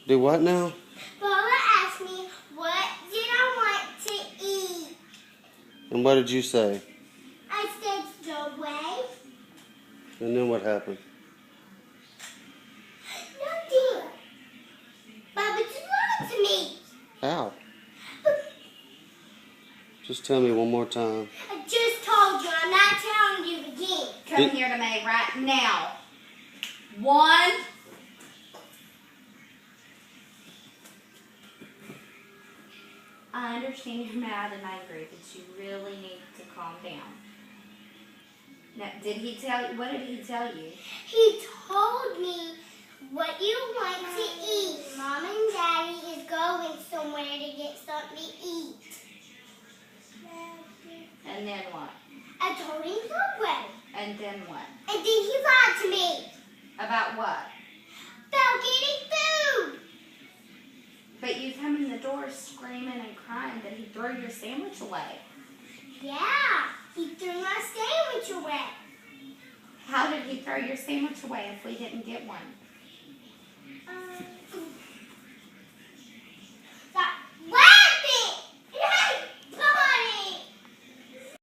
Do what now? Paula asked me what did I want to eat. And what did you say? I said Subway. And then what happened? Nothing. Baba just lied to me. How? Just tell me one more time. I just told you. I'm not telling you again. Come here to me right now. 1. I understand you're mad and angry, but you really need to calm down. Now, did he tell you? What did he tell you? He told me what you want to eat. Mom and Daddy is going somewhere to get something to eat. And then what? I told him Subway. And then what? And then he lied to me. About what? About getting food. But you come in the door screaming and crying that he threw your sandwich away. Yeah, he threw my sandwich away. How did he throw your sandwich away if we didn't get one?